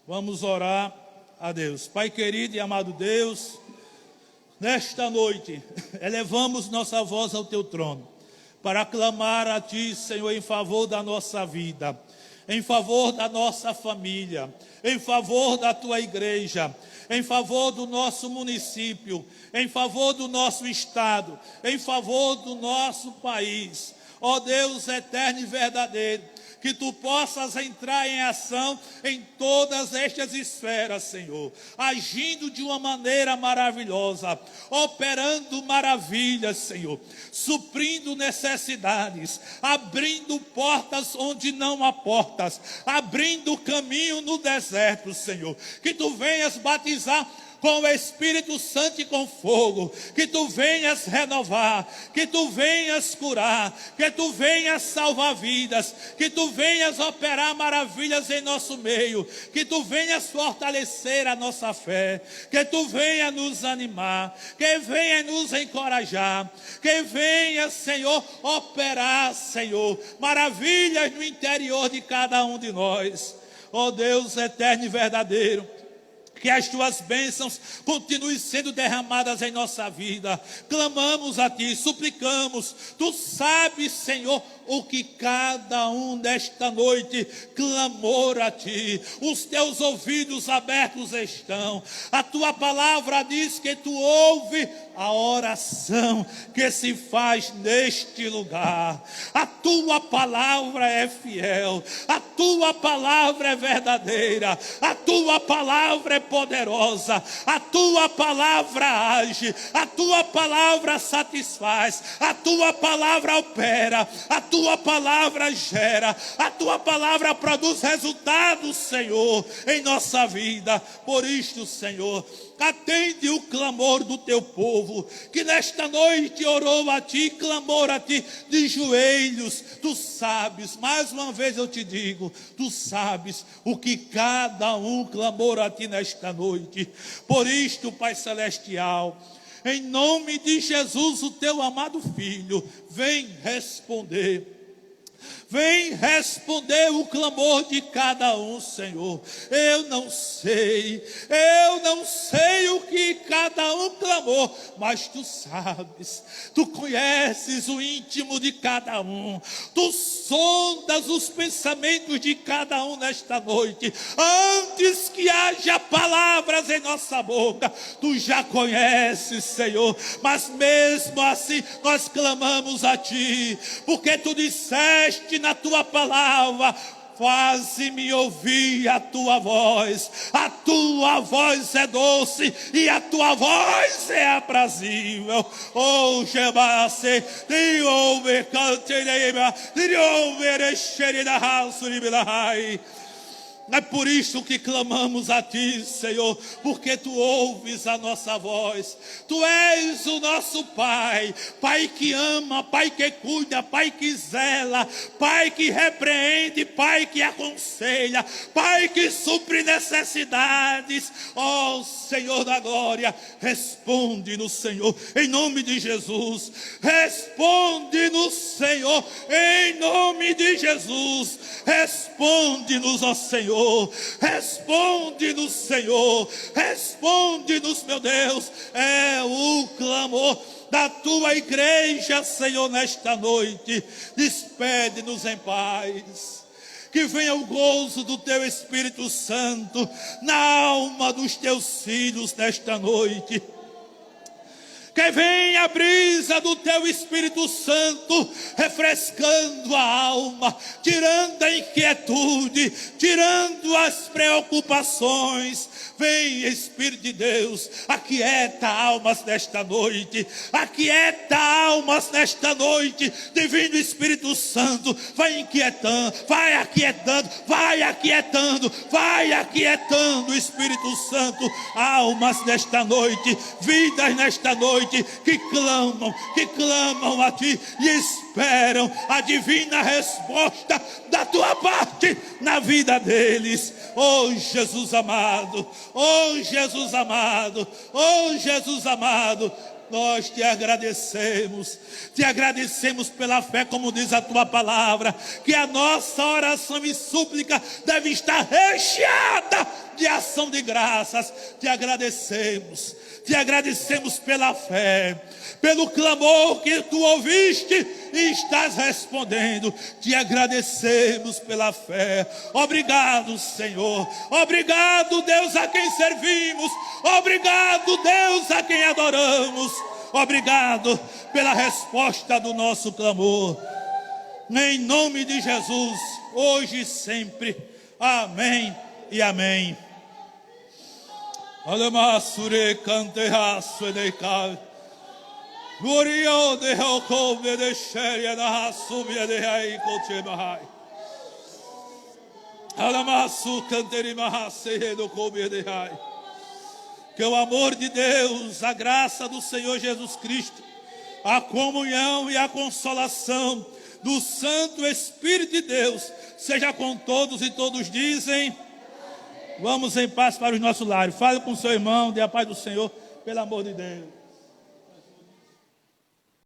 Vamos orar a Deus. Pai querido e amado Deus, nesta noite elevamos nossa voz ao teu trono para clamar a ti, Senhor, em favor da nossa vida, em favor da nossa família, em favor da tua igreja, em favor do nosso município, em favor do nosso estado, em favor do nosso país. Ó Deus eterno e verdadeiro, que tu possas entrar em ação em todas estas esferas, Senhor, agindo de uma maneira maravilhosa, operando maravilhas, Senhor, suprindo necessidades, abrindo portas onde não há portas, abrindo caminho no deserto, Senhor, que tu venhas batizar com o Espírito Santo e com fogo, que tu venhas renovar, que tu venhas curar, que tu venhas salvar vidas, que tu venhas operar maravilhas em nosso meio, que tu venhas fortalecer a nossa fé, que tu venha nos animar, que venha nos encorajar, que venha, Senhor, operar, Senhor, maravilhas no interior de cada um de nós. Ó Deus eterno e verdadeiro, que as tuas bênçãos continuem sendo derramadas em nossa vida. Clamamos a ti, suplicamos. Tu sabes, Senhor, o que cada um nesta noite clamou a ti. Os teus ouvidos abertos estão. A tua palavra diz que tu ouve a oração que se faz neste lugar. A tua palavra é fiel, a tua palavra é verdadeira, a tua palavra é poderosa, a tua palavra age, a tua palavra satisfaz, a tua palavra opera, a tua palavra gera, a tua palavra produz resultados, Senhor, em nossa vida. Por isto, Senhor, atende o clamor do teu povo, que nesta noite orou a ti, clamou a ti de joelhos. Tu sabes, mais uma vez eu te digo, tu sabes o que cada um clamou a ti nesta noite. Por isto, Pai Celestial, em nome de Jesus, o teu amado Filho, vem responder. Vem responder o clamor de cada um, Senhor. Eu não sei o que cada um clamou, mas tu sabes, tu conheces o íntimo de cada um, tu sondas os pensamentos de cada um nesta noite. Antes que haja palavras em nossa boca, tu já conheces, Senhor, mas mesmo assim nós clamamos a ti, porque tu disseste na tua palavra: faze-me ouvir a tua voz é doce e a tua voz é aprazível. Oh, Jebasse, te ouve, cantereba, te ouve, xerida, rasuribelahai. É por isso que clamamos a ti, Senhor, porque tu ouves a nossa voz. Tu és o nosso Pai, Pai que ama, Pai que cuida, Pai que zela, Pai que repreende, Pai que aconselha, Pai que supre necessidades. Ó Senhor da glória, responde-nos, Senhor, em nome de Jesus. Responde-nos, Senhor, em nome de Jesus. Responde-nos, ó Senhor. Responde-nos, Senhor. Responde-nos, meu Deus. É o clamor da tua igreja, Senhor, nesta noite. Despede-nos em paz. Que venha o gozo do teu Espírito Santo na alma dos teus filhos nesta noite. Que venha a brisa do teu Espírito Santo, refrescando a alma, tirando a inquietude, tirando as preocupações. Vem, Espírito de Deus, aquieta almas nesta noite, aquieta almas nesta noite. Divino Espírito Santo, vai inquietando, vai aquietando, vai aquietando, vai aquietando, Espírito Santo, almas nesta noite, vidas nesta noite, que clamam a Ti e esperam a divina resposta da Tua parte na vida deles. Oh Jesus amado, oh Jesus amado, oh Jesus amado, nós te agradecemos pela fé, como diz a Tua palavra, que a nossa oração e súplica deve estar recheada de ação de graças. Te agradecemos pela fé, pelo clamor que Tu ouviste e estás respondendo. Te agradecemos pela fé. Obrigado, Senhor. Obrigado, Deus, a quem servimos. Obrigado, Deus, a quem adoramos. Obrigado pela resposta do nosso clamor. Em nome de Jesus, hoje e sempre. Amém e amém. Alamasure canteha suedeikai. Gloria de Jacob de Sheria na Hasubia de Haikoche Bahai. Alamasu canteri mahase do Kobe de Hai. Que o amor de Deus, a graça do Senhor Jesus Cristo, a comunhão e a consolação do Santo Espírito de Deus seja com todos, e todos dizem: vamos em paz para os nossos lares. Fale com seu irmão, dê a paz do Senhor, pelo amor de Deus.